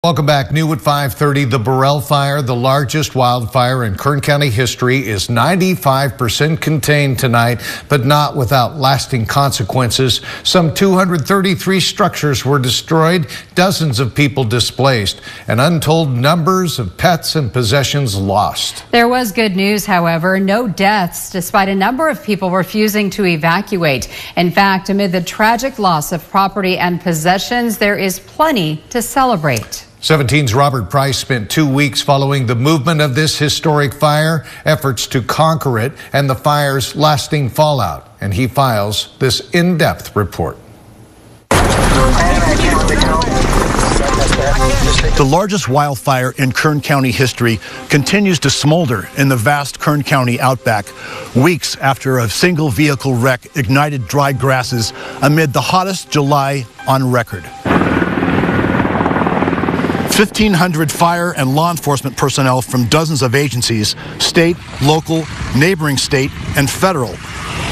Welcome back. New at 5:30, the Borel Fire, the largest wildfire in Kern County history, is 95% contained tonight, but not without lasting consequences. Some 233 structures were destroyed, dozens of people displaced, and untold numbers of pets and possessions lost. There was good news, however, no deaths, despite a number of people refusing to evacuate. In fact, amid the tragic loss of property and possessions, there is plenty to celebrate. 17's Robert Price spent 2 weeks following the movement of this historic fire, efforts to conquer it, and the fire's lasting fallout. And he files this in-depth report. The largest wildfire in Kern County history continues to smolder in the vast Kern County outback, weeks after a single vehicle wreck ignited dry grasses amid the hottest July on record. 1,500 fire and law enforcement personnel from dozens of agencies, state, local, neighboring state, and federal,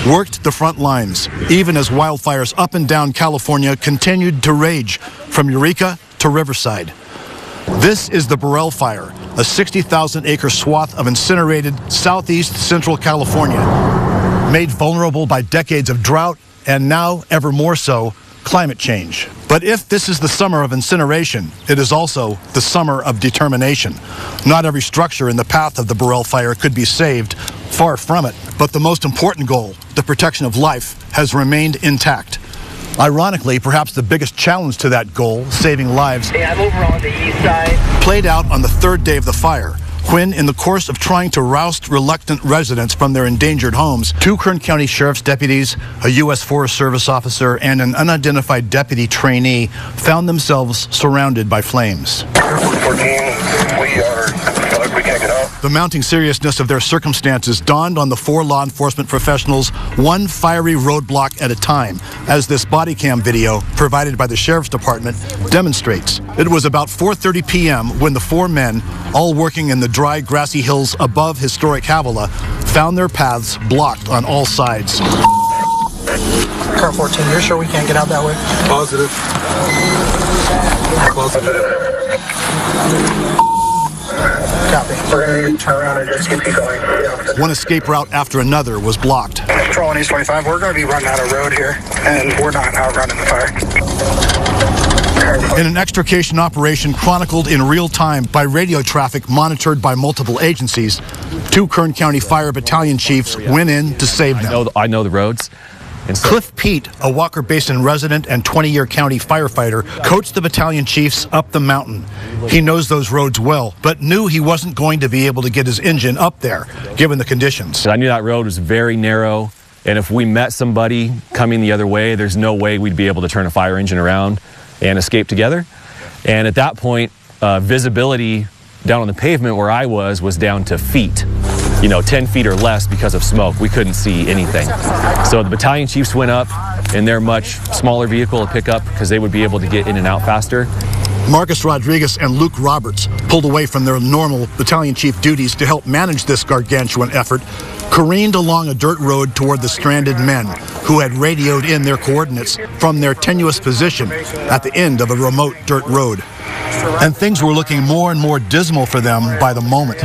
worked the front lines, even as wildfires up and down California continued to rage from Eureka to Riverside. This is the Borel Fire, a 60,000-acre swath of incinerated southeast central California, made vulnerable by decades of drought and now, ever more so, climate change. But if this is the summer of incineration, it is also the summer of determination. Not every structure in the path of the Borel Fire could be saved, far from it. But the most important goal, the protection of life, has remained intact. Ironically, perhaps the biggest challenge to that goal, saving lives, I'm over on the east side, played out on the third day of the fire, when, in the course of trying to roust reluctant residents from their endangered homes, 2 Kern County Sheriff's deputies, a U.S. Forest Service officer, and an unidentified deputy trainee found themselves surrounded by flames. 14, we can't get out. The mounting seriousness of their circumstances dawned on the 4 law enforcement professionals one fiery roadblock at a time, as this body cam video provided by the Sheriff's Department demonstrates. It was about 4:30 p.m. when the 4 men, all working in the dry, grassy hills above historic Havilah, found their paths blocked on all sides. Car 14, you're sure we can't get out that way? Positive. Copy. We're going to turn around and just keep going. One escape route after another was blocked. Patrol on East 25, we're going to be running out of road here, and we're not outrunning the fire. In an extrication operation chronicled in real time by radio traffic monitored by multiple agencies, 2 Kern County Fire Battalion chiefs went in to save them. I know the roads. Cliff Pete, a Walker Basin resident and 20-year county firefighter, coached the battalion chiefs up the mountain. He knows those roads well, but knew he wasn't going to be able to get his engine up there, given the conditions. I knew that road was very narrow, and if we met somebody coming the other way, there's no way we'd be able to turn a fire engine around and escape together. And at that point, visibility down on the pavement where I was down to feet. 10 feet or less because of smoke. We couldn't see anything. So the battalion chiefs went up in their much smaller vehicle, a pickup, because they would be able to get in and out faster. Marcus Rodriguez and Luke Roberts pulled away from their normal battalion chief duties to help manage this gargantuan effort, careened along a dirt road toward the stranded men who had radioed in their coordinates from their tenuous position at the end of a remote dirt road. And things were looking more and more dismal for them by the moment.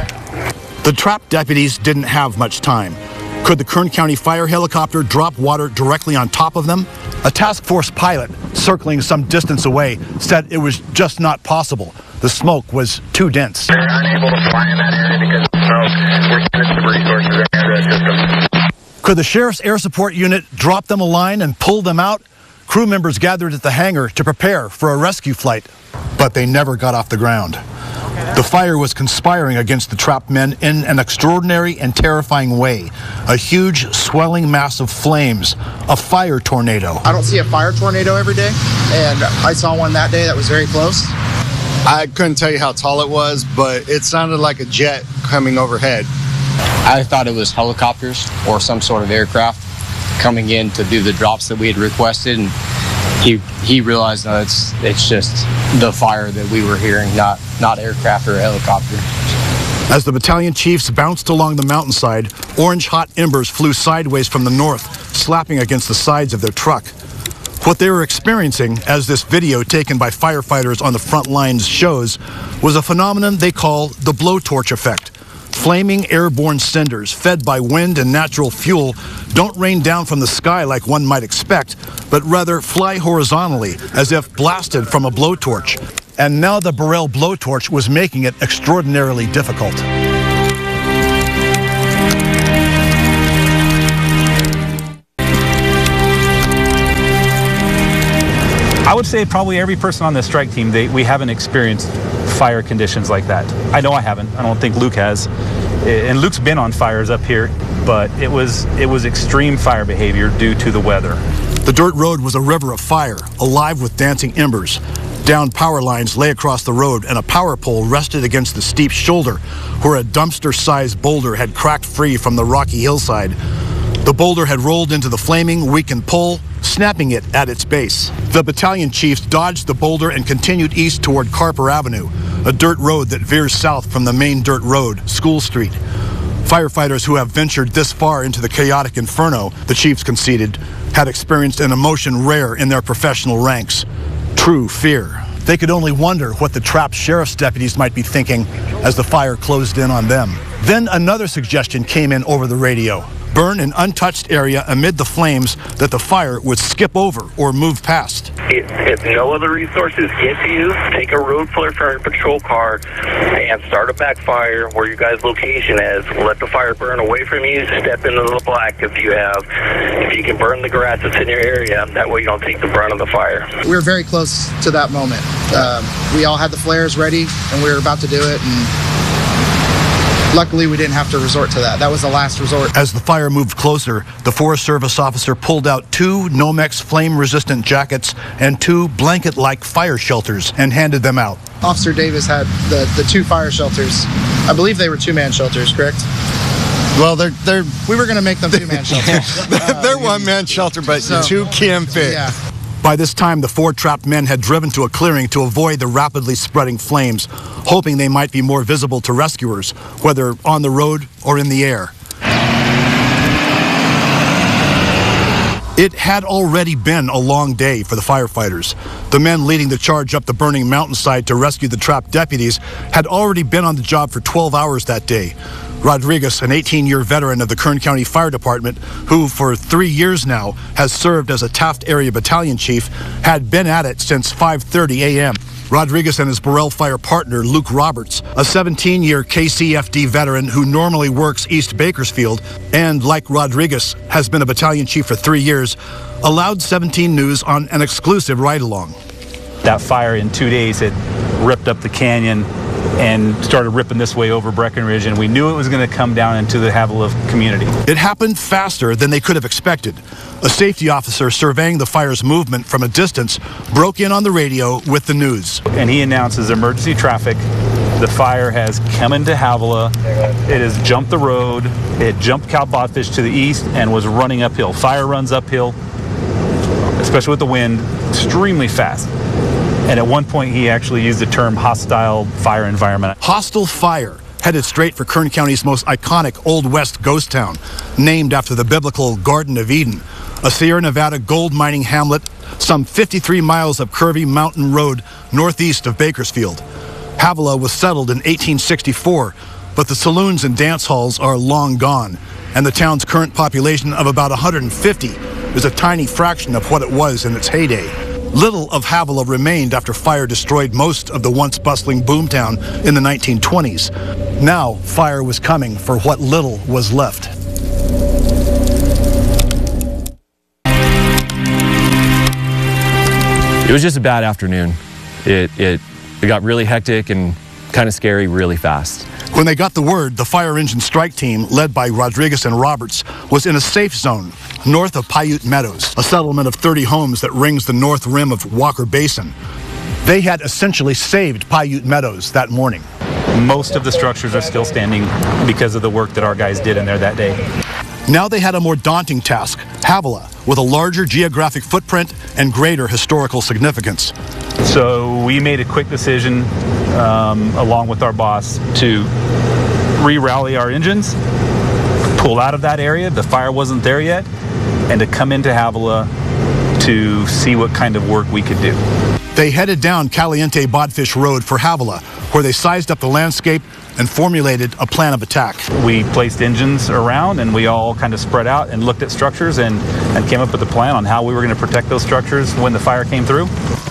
The trapped deputies didn't have much time. Could the Kern County Fire helicopter drop water directly on top of them? A task force pilot, circling some distance away, said it was just not possible. The smoke was too dense. We're unable to fly in that area because we're getting some resources in that system. Could the Sheriff's Air Support Unit drop them a line and pull them out? Crew members gathered at the hangar to prepare for a rescue flight, but they never got off the ground. The fire was conspiring against the trapped men in an extraordinary and terrifying way. A huge, swelling mass of flames, a fire tornado. I don't see a fire tornado every day, and I saw one that day that was very close. I couldn't tell you how tall it was, but it sounded like a jet coming overhead. I thought it was helicopters or some sort of aircraft coming in to do the drops that we had requested, and he realized no, it's just the fire that we were hearing, not aircraft or helicopter. As the battalion chiefs bounced along the mountainside, orange hot embers flew sideways from the north, slapping against the sides of their truck. What they were experiencing, as this video taken by firefighters on the front lines shows, was a phenomenon they call the blowtorch effect. Flaming airborne cinders fed by wind and natural fuel don't rain down from the sky like one might expect, but rather fly horizontally as if blasted from a blowtorch. And now the Borel blowtorch was making it extraordinarily difficult. I would say probably every person on the strike team, we haven't experienced fire conditions like that. I know I haven't. I don't think Luke has. And Luke's been on fires up here, but it was extreme fire behavior due to the weather. The dirt road was a river of fire, alive with dancing embers. Downed power lines lay across the road, and a power pole rested against the steep shoulder where a dumpster-sized boulder had cracked free from the rocky hillside. The boulder had rolled into the flaming, weakened pole, snapping it at its base. The battalion chiefs dodged the boulder and continued east toward Carper Avenue, a dirt road that veers south from the main dirt road, School Street. Firefighters who have ventured this far into the chaotic inferno, the chiefs conceded, had experienced an emotion rare in their professional ranks: true fear. They could only wonder what the trapped sheriff's deputies might be thinking as the fire closed in on them. Then another suggestion came in over the radio: burn an untouched area amid the flames that the fire would skip over or move past. If no other resources get to you, take a road flare fire patrol car and start a backfire where your guys' location is. Let the fire burn away from you. Step into the black if you can burn the grass that's in your area. That way you don't take the brunt of the fire. We were very close to that moment. We all had the flares ready and we were about to do it, and luckily, we didn't have to resort to that. That was the last resort. As the fire moved closer, the Forest Service officer pulled out 2 Nomex flame-resistant jackets and 2 blanket-like fire shelters and handed them out. Officer Davis had the 2 fire shelters. I believe they were 2-man shelters, correct? Well, we were going to make them 2-man shelters. they're 1-man shelter, but 2 can fit. Yeah. By this time, the 4 trapped men had driven to a clearing to avoid the rapidly spreading flames, hoping they might be more visible to rescuers, whether on the road or in the air. It had already been a long day for the firefighters. The men leading the charge up the burning mountainside to rescue the trapped deputies had already been on the job for 12 hours that day. Rodriguez, an 18-year veteran of the Kern County Fire Department, who for 3 years now has served as a Taft Area Battalion Chief, had been at it since 5:30 a.m. Rodriguez and his Borel Fire partner, Luke Roberts, a 17-year KCFD veteran who normally works East Bakersfield and, like Rodriguez, has been a battalion chief for 3 years, allowed 17 News on an exclusive ride-along. That fire in 2 days had ripped up the canyon and started ripping this way over Breckenridge, and we knew it was going to come down into the Havilah community. It happened faster than they could have expected. A safety officer surveying the fire's movement from a distance broke in on the radio with the news. And he announces emergency traffic. The fire has come into Havilah. It has jumped the road. It jumped Cow Botfish to the east and was running uphill. Fire runs uphill, especially with the wind, extremely fast. And at one point, he actually used the term hostile fire environment. Hostile fire, headed straight for Kern County's most iconic Old West ghost town, named after the biblical Garden of Eden, a Sierra Nevada gold mining hamlet, some 53 miles of curvy mountain road northeast of Bakersfield. Havilah was settled in 1864, but the saloons and dance halls are long gone, and the town's current population of about 150 is a tiny fraction of what it was in its heyday. Little of Havilah remained after fire destroyed most of the once bustling boomtown in the 1920s. Now, fire was coming for what little was left. It was just a bad afternoon. It got really hectic and kind of scary really fast. When they got the word, the fire engine strike team, led by Rodriguez and Roberts, was in a safe zone north of Paiute Meadows, a settlement of 30 homes that rings the north rim of Walker Basin. They had essentially saved Paiute Meadows that morning. Most of the structures are still standing because of the work that our guys did in there that day. Now they had a more daunting task: Havilah, with a larger geographic footprint and greater historical significance. So we made a quick decision, along with our boss, to re-rally our engines, pull out of that area. The fire wasn't there yet, and to come into Havilah to see what kind of work we could do. They headed down Caliente Bodfish Road for Havilah, where they sized up the landscape and formulated a plan of attack. We placed engines around and we all kind of spread out and looked at structures and came up with a plan on how we were going to protect those structures when the fire came through.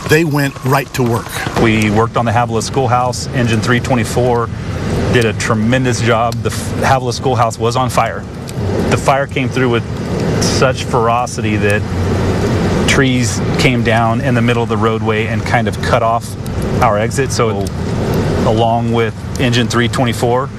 They went right to work. We worked on the Havilah Schoolhouse. Engine 324 did a tremendous job. The Havilah Schoolhouse was on fire. The fire came through with such ferocity that trees came down in the middle of the roadway and kind of cut off our exit. So along with engine 324,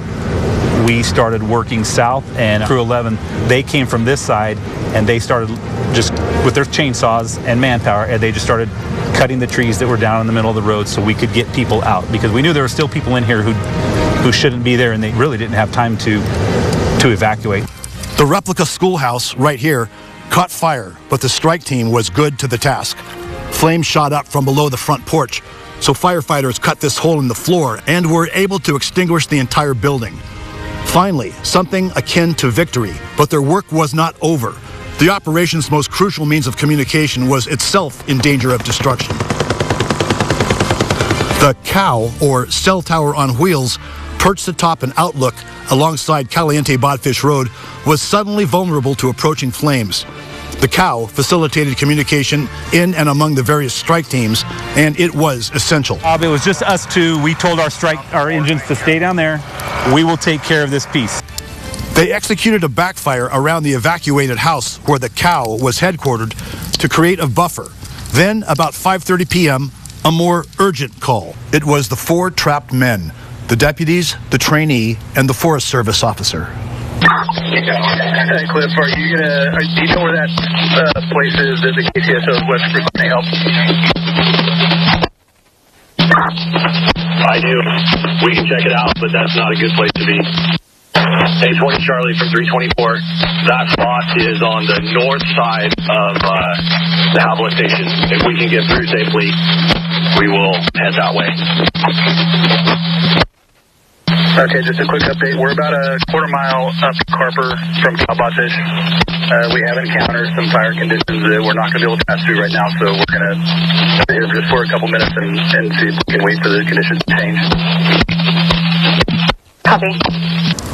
we started working south, and crew 11, they came from this side and they started just with their chainsaws and manpower, and they just started cutting the trees that were down in the middle of the road so we could get people out, because we knew there were still people in here who shouldn't be there, and they really didn't have time to evacuate. The replica schoolhouse right here caught fire, but the strike team was good to the task. Flames shot up from below the front porch, so firefighters cut this hole in the floor and were able to extinguish the entire building. Finally, something akin to victory, but their work was not over. The operation's most crucial means of communication was itself in danger of destruction. The cow, or cell tower on wheels, perched atop an outlook alongside Caliente Bodfish Road, was suddenly vulnerable to approaching flames. The cow facilitated communication in and among the various strike teams, and it was essential. It was just us two. We told our engines to stay down there. We will take care of this piece. They executed a backfire around the evacuated house where the cow was headquartered to create a buffer. Then, about 5:30 p.m., a more urgent call. It was the 4 trapped men, the deputies, the trainee, and the Forest Service officer. Hey, Cliff, do you know where that place is that the KCSO is West Creek? Can I help? I do. We can check it out, but that's not a good place to be. Hey, 20 Charlie from 324. That spot is on the north side of the Havilah station. If we can get through safely, we will head that way. Okay, just a quick update. We're about a quarter mile up Carper from Calbotfish. We have encountered some fire conditions that we're not going to be able to pass through right now, so we're going to stay here just for a couple minutes and see if we can wait for the conditions to change. Copy.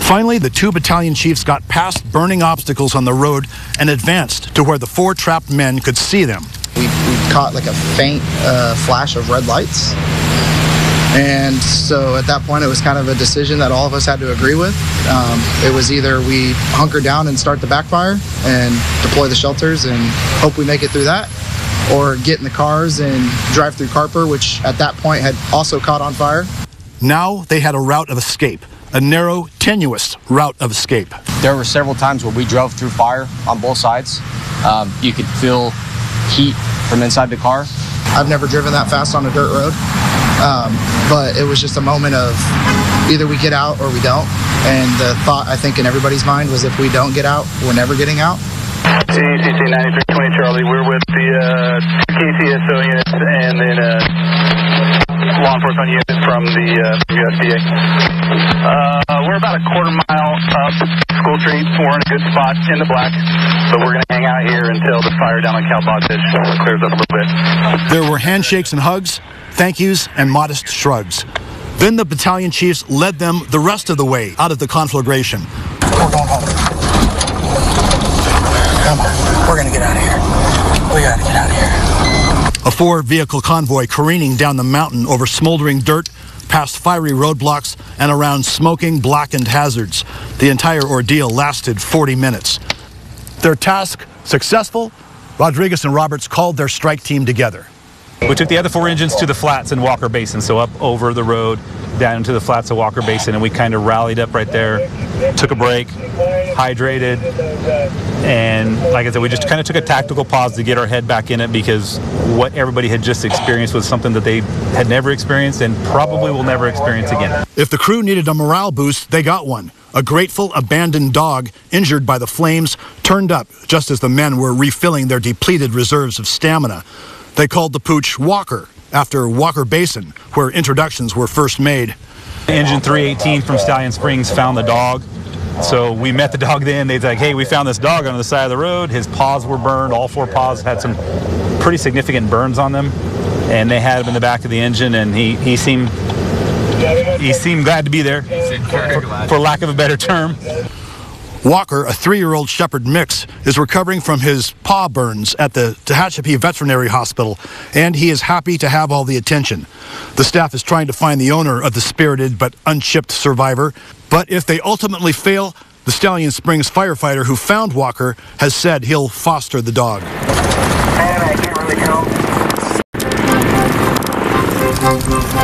Finally, the 2 battalion chiefs got past burning obstacles on the road and advanced to where the 4 trapped men could see them. We caught like a faint flash of red lights. And so at that point, it was kind of a decision that all of us had to agree with. It was either we hunker down and start the backfire and deploy the shelters and hope we make it through that, or get in the cars and drive through Carper, which at that point had also caught on fire. Now they had a route of escape, a narrow, tenuous route of escape. There were several times where we drove through fire on both sides. You could feel heat from inside the car. I've never driven that fast on a dirt road, but it was just a moment of either we get out or we don't. And the thought, I think, in everybody's mind was if we don't get out, we're never getting out. CCC 9320 Charlie, we're with the KCSO units and then law enforcement units from the USDA. We're about a quarter mile up School Street. We're in a good spot in the black, but we're going to hang out here until the fire down on Calbotfish clears up a little bit. There were handshakes and hugs, thank yous, and modest shrugs. Then the battalion chiefs led them the rest of the way out of the conflagration. We're going home. Come on, we're going to get out of here. We got to get out of here. A 4-vehicle convoy careening down the mountain over smoldering dirt, past fiery roadblocks, and around smoking, blackened hazards. The entire ordeal lasted 40 minutes. Their task successful, Rodriguez and Roberts called their strike team together. We took the other 4 engines to the flats in Walker Basin, so up over the road, down into the flats of Walker Basin, and we kind of rallied up right there, took a break, hydrated, and like I said, we just kind of took a tactical pause to get our head back in it, because what everybody had just experienced was something that they had never experienced and probably will never experience again. If the crew needed a morale boost, they got one. A grateful, abandoned dog, injured by the flames, turned up just as the men were refilling their depleted reserves of stamina. They called the pooch Walker, after Walker Basin, where introductions were first made. Engine 318 from Stallion Springs found the dog. So we met the dog then. They're like, hey, we found this dog on the side of the road. His paws were burned. All 4 paws had some pretty significant burns on them, and they had him in the back of the engine, and he seemed glad to be there, for lack of a better term. Walker, a 3-year-old shepherd mix, is recovering from his paw burns at the Tehachapi Veterinary Hospital, and he is happy to have all the attention. The staff is trying to find the owner of the spirited but unshipped survivor, but if they ultimately fail, the Stallion Springs firefighter who found Walker has said he'll foster the dog.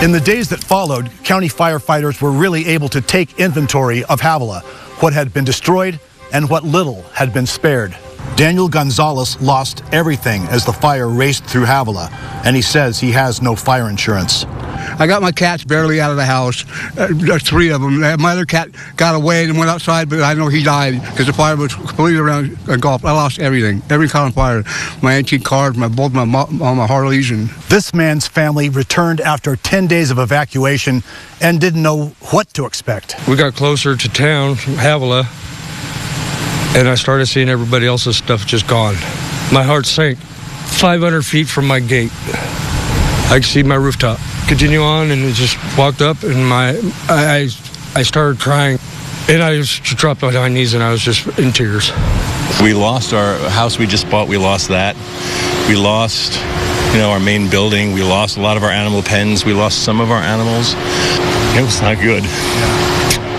In the days that followed, county firefighters were really able to take inventory of Havilah, what had been destroyed and what little had been spared. Daniel Gonzalez lost everything as the fire raced through Havilah, and he says he has no fire insurance. I got my cats barely out of the house, 3 of them. My other cat got away and went outside, but I know he died because the fire was completely around engulfed. I lost everything, every kind of fire. My antique cars, both my Harleys. And this man's family returned after 10 days of evacuation and didn't know what to expect. We got closer to town, Havilah, and I started seeing everybody else's stuff just gone. My heart sank. 500 feet from my gate, I could see my rooftop. Continue on, and it just walked up, and I started crying, and I just dropped on my knees, and I was just in tears. We lost our house we just bought. We lost that. We lost, our main building. We lost a lot of our animal pens. We lost some of our animals. It was not good.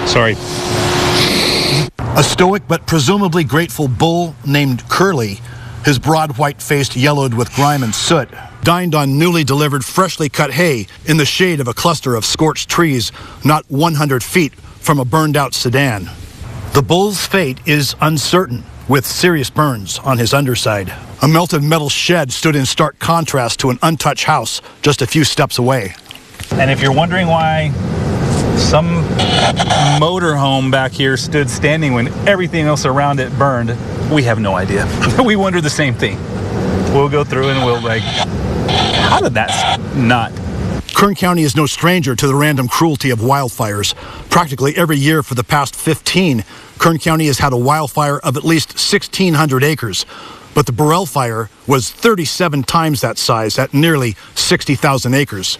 Sorry. A stoic but presumably grateful bull named Curly, his broad white face yellowed with grime and soot, dined on newly delivered freshly cut hay in the shade of a cluster of scorched trees not 100 feet from a burned out sedan. The bull's fate is uncertain, with serious burns on his underside. A melted metal shed stood in stark contrast to an untouched house just a few steps away. And if you're wondering why some motorhome back here stood standing when everything else around it burned, we have no idea. We wonder the same thing. We'll go through and we'll how did that not? Kern County is no stranger to the random cruelty of wildfires. Practically every year for the past 15, Kern County has had a wildfire of at least 1,600 acres. But the Borel Fire was 37 times that size at nearly 60,000 acres.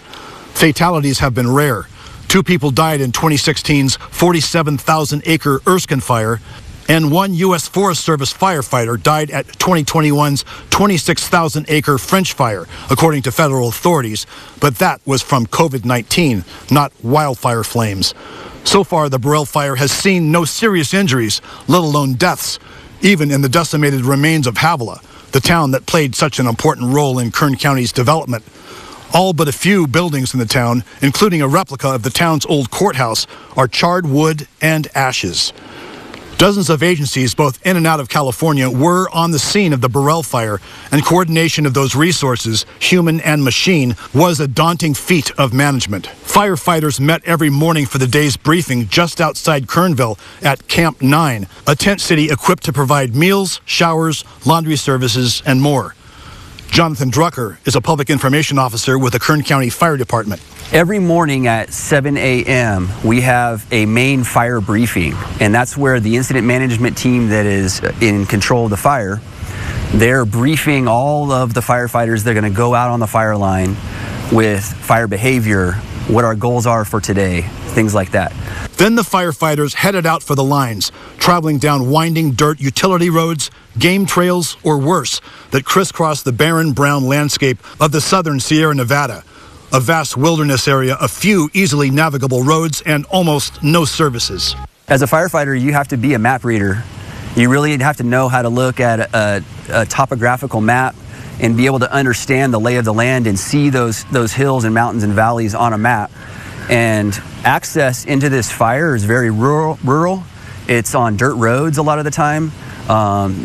Fatalities have been rare. 2 people died in 2016's 47,000-acre Erskine Fire, and 1 U.S. Forest Service firefighter died at 2021's 26,000-acre French Fire, according to federal authorities. But that was from COVID-19, not wildfire flames. So far, the Borel Fire has seen no serious injuries, let alone deaths, even in the decimated remains of Havilah, the town that played such an important role in Kern County's development. All but a few buildings in the town, including a replica of the town's old courthouse, are charred wood and ashes. Dozens of agencies, both in and out of California, were on the scene of the Borel Fire, and coordination of those resources, human and machine, was a daunting feat of management. Firefighters met every morning for the day's briefing just outside Kernville at Camp 9, a tent city equipped to provide meals, showers, laundry services, and more. Jonathan Drucker is a public information officer with the Kern County Fire Department. Every morning at 7 a.m. we have a main fire briefing, and that's where the incident management team that is in control of the fire, they're briefing all of the firefighters. They're going to go out on the fire line with fire behavior, what our goals are for today, things like that. Then the firefighters headed out for the lines, traveling down winding dirt utility roads, game trails, or worse, that crisscross the barren brown landscape of the southern Sierra Nevada, a vast wilderness area, a few easily navigable roads, and almost no services. As a firefighter, you have to be a map reader. You really have to know how to look at a topographical map and be able to understand the lay of the land and see those hills and mountains and valleys on a map. And access into this fire is very rural. It's on dirt roads a lot of the time.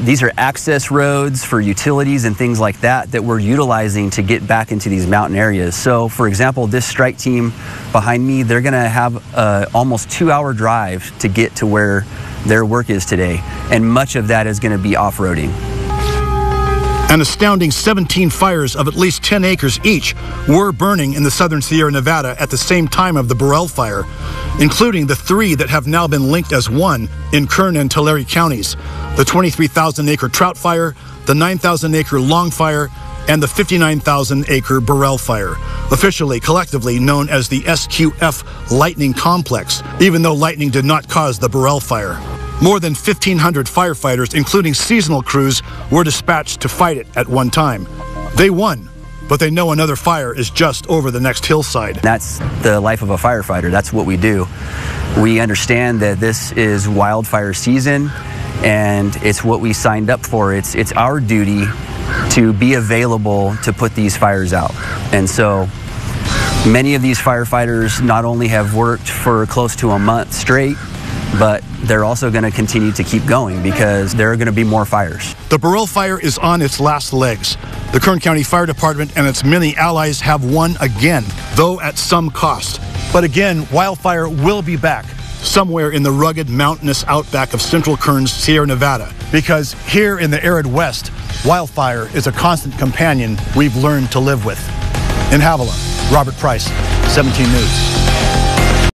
These are access roads for utilities and things like that we're utilizing to get back into these mountain areas. So, for example, this strike team behind me, they're going to have almost 2-hour drive to get to where their work is today. And much of that is going to be off-roading. An astounding 17 fires of at least 10 acres each were burning in the southern Sierra Nevada at the same time of the Borel Fire, including the 3 that have now been linked as one in Kern and Tulare counties: the 23,000-acre Trout Fire, the 9,000-acre Long Fire, and the 59,000-acre Borel Fire, officially collectively known as the SQF Lightning Complex, even though lightning did not cause the Borel Fire. More than 1,500 firefighters, including seasonal crews, were dispatched to fight it at one time. They won, but they know another fire is just over the next hillside. That's the life of a firefighter. That's what we do. We understand that this is wildfire season, and it's what we signed up for. It's our duty to be available to put these fires out. And so many of these firefighters not only have worked for close to a month straight, but they're also going to continue to keep going because there are going to be more fires. The Borel Fire is on its last legs. The Kern County Fire Department and its many allies have won again, though at some cost. But again, wildfire will be back somewhere in the rugged, mountainous outback of central Kern's Sierra Nevada, because here in the arid west, wildfire is a constant companion we've learned to live with. In Havilah, Robert Price, 17 News.